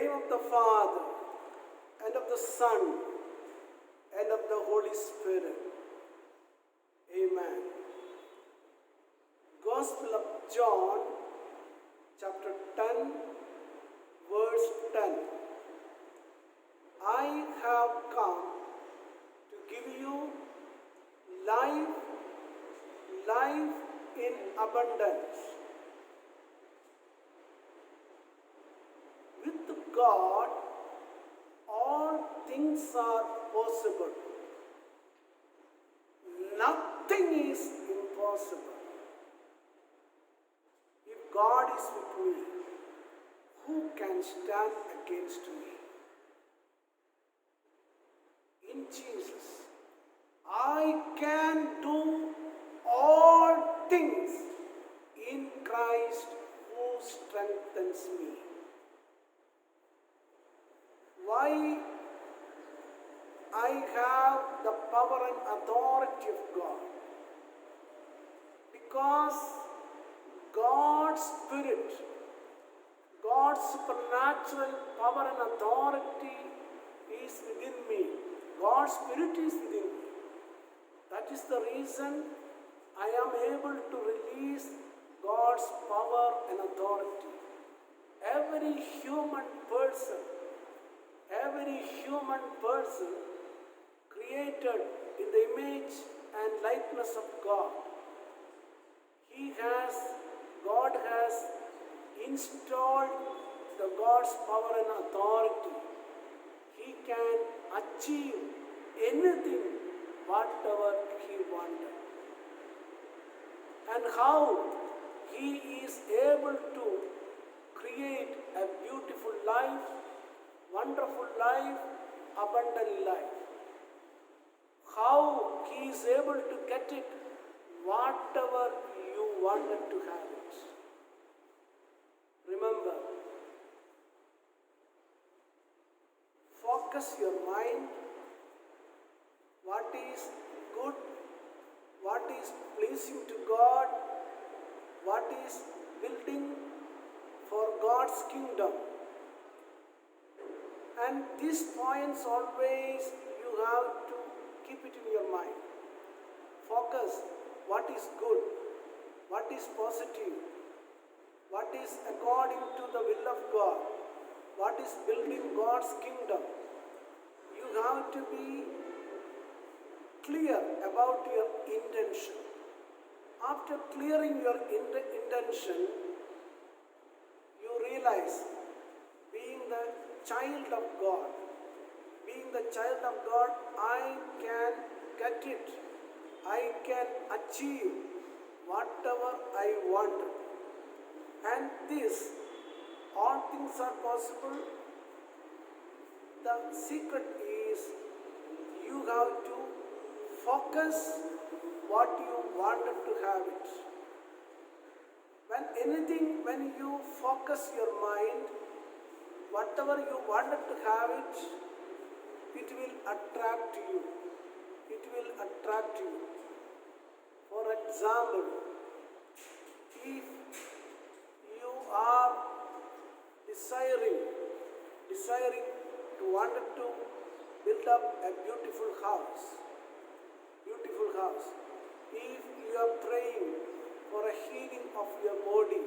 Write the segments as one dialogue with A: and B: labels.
A: name of the Father, and of the Son, and of the Holy Spirit. Amen. Gospel of John, chapter 10, verse 10. I have come to give you life, life in abundance. With God, all things are possible. Nothing is impossible. If God is with me, who can stand against me? In Jesus, I can do all things in Christ who strengthens me. Why I have the power and authority of God? Because God's Spirit, God's supernatural power and authority is within me. God's Spirit is within me. That is the reason I am able to release God's power and authority. Every human person created in the image and likeness of God, God has installed the God's power and authority. He can achieve anything, whatever he wanted. And how he is able to create a beautiful life, wonderful life, abundant life. How he is able to get it, whatever you wanted to have it. Remember, focus your mind. What is good, what is pleasing to God, what is building for God's kingdom. And these points always you have to keep it in your mind. Focus what is good, what is positive, what is according to the will of God, what is building God's kingdom. You have to be clear about your intention. After clearing your intention, you realize, being the child of God, I can get it. I can achieve whatever I want. And this, all things are possible. The secret is you have to focus what you wanted to have it. When you focus your mind, whatever you wanted to have it, it will attract you. It will attract you. For example, if you are desiring to wanted to build up a beautiful house. If you are praying for a healing of your body,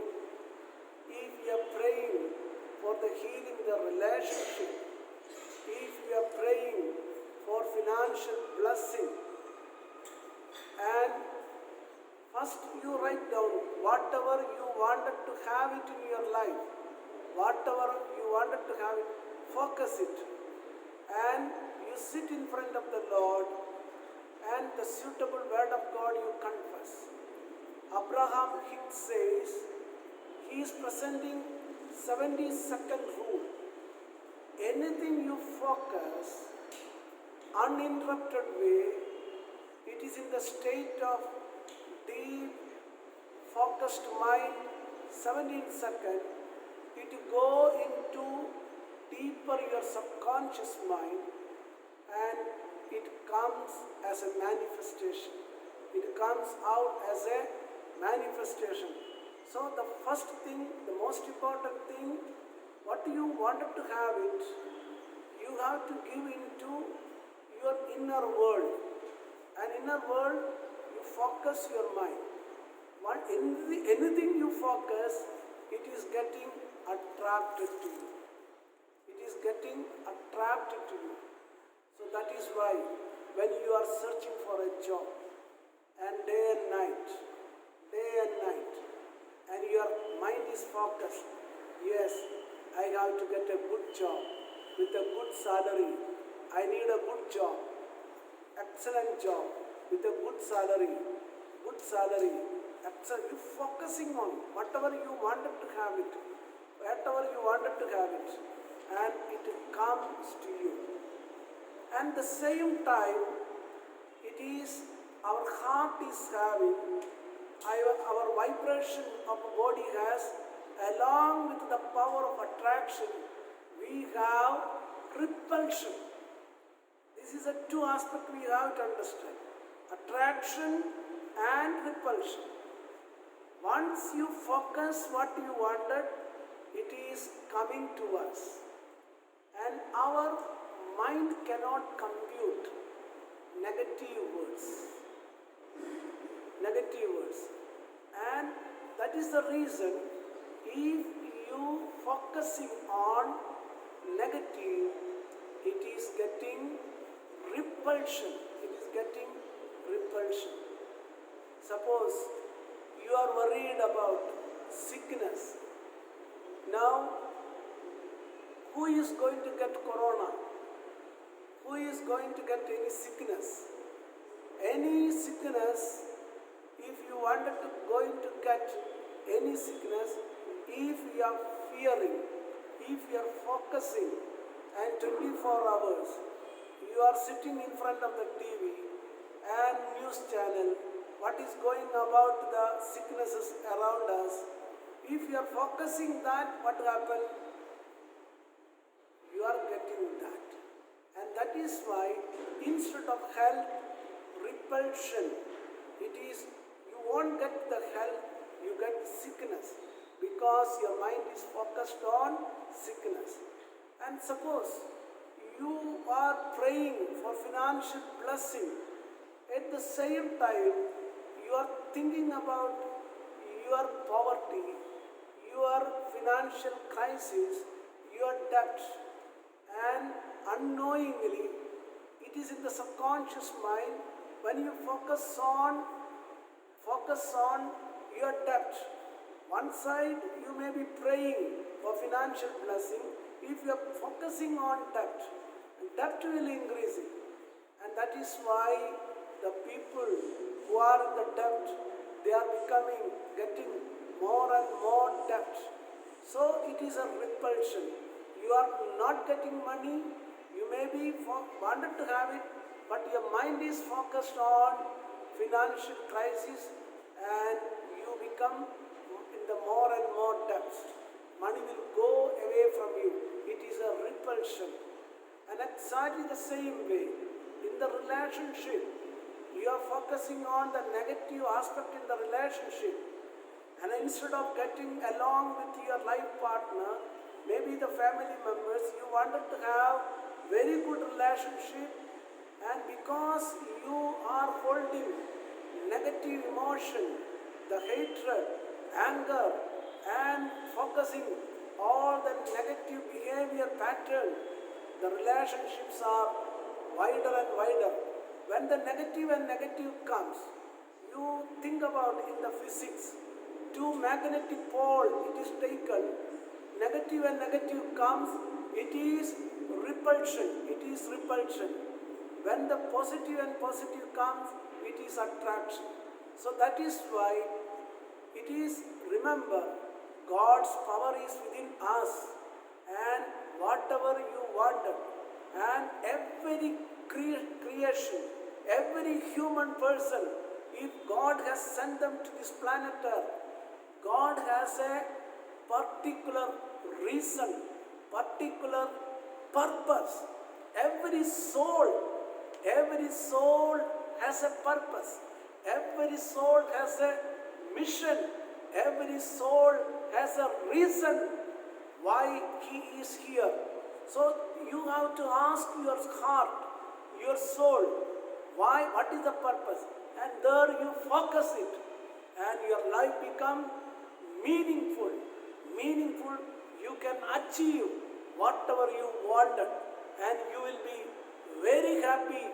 A: if you are praying for the healing the relationship, if you are praying for financial blessing, and first you write down whatever you wanted to have it in your life, whatever you wanted to have it, focus it, and you sit in front of the Lord, and the suitable word of God you confess. Abraham Hicks says he is presenting 70-second rule. Anything you focus, uninterrupted way, it is in the state of deep, focused mind, 17 seconds, it go into deeper your subconscious mind, and it comes as a manifestation. It comes out as a manifestation. So the first thing, the most important thing, what you wanted to have it, you have to give into your inner world. And inner world, you focus your mind. Anything you focus, it is getting attracted to you. It is getting attracted to you. So that is why when you are searching for a job, and day and night, and your mind is focused, yes, I have to get a good job with a good salary. I need a good job, excellent job with a good salary, excellent. You focusing on whatever you wanted to have it, whatever you wanted to have it, and it comes to you. And the same time, it is our heart is having, our vibration of body has, along with the power of attraction, we have repulsion. This is a two aspect we have to understand. Attraction and repulsion. Once you focus what you wanted, it is coming to us. And our mind cannot compute negative words. And that is the reason, if you focusing on negative, it is getting repulsion. Suppose you are worried about sickness. Now, who is going to get corona? Who is going to get any sickness? Any sickness, if you wanted to going to get any sickness, if you are fearing, if you are focusing, and 24 hours, you are sitting in front of the TV and news channel, what is going about the sicknesses around us, if you are focusing that, what happen? You are getting that. And that is why, instead of health, repulsion, it is, you won't get the health, you get sickness, because your mind is focused on sickness. And suppose you are praying for financial blessing, at the same time you are thinking about your poverty, your financial crisis, your debt, and unknowingly it is in the subconscious mind. When you focus on your debt, one side you may be praying for financial blessing. If you are focusing on debt will increase it. And that is why the people who are in the debt, they are getting more and more debt. So it is a repulsion. You are not getting money, you may be wanted to have it, but your mind is focused on financial crisis, and you become in the more and more debts. Money will go away from you. It is a repulsion. And exactly the same way, in the relationship, you are focusing on the negative aspect in the relationship. And instead of getting along with your life partner, maybe the family members, you wanted to have very good relationship, and because you are holding negative emotion, the hatred, anger, and focusing all the negative behavior pattern, the relationships are wider and wider. When the negative and negative comes, you think about in the physics, two magnetic pole, it is taken, negative and negative comes, it is repulsion. When the positive and positive comes, it is attraction. So that is why it is, remember, God's power is within us, and whatever you wanted, and every creation, every human person, if God has sent them to this planet Earth, God has a particular reason, particular purpose. Every soul has a purpose. Every soul has a mission. Every soul has a reason why he is here. So you have to ask your heart, your soul, why, what is the purpose? And there you focus it, and your life become meaningful. Meaningful, you can achieve whatever you wanted, and you will be very happy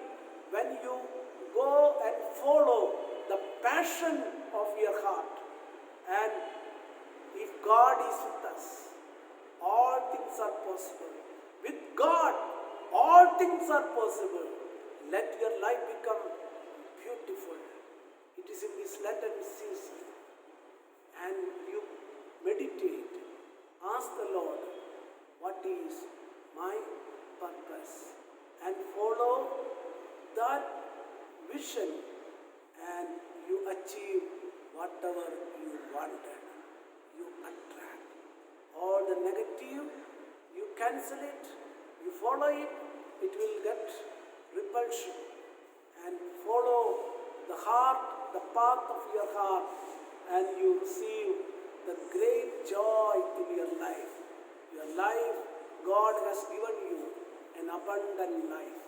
A: when you go and follow the passion of your heart. And if God is with us, all things are possible. With God, all things are possible. Let your life become beautiful. It is in this Lenten season. And you meditate. Ask the Lord, what is my purpose? And follow that vision, and you achieve whatever you wanted. You attract. All the negative, you cancel it, you follow it, it will get repulsion. And follow the heart, the path of your heart, and you receive the great joy in your life. Your life, God has given you an abundant life.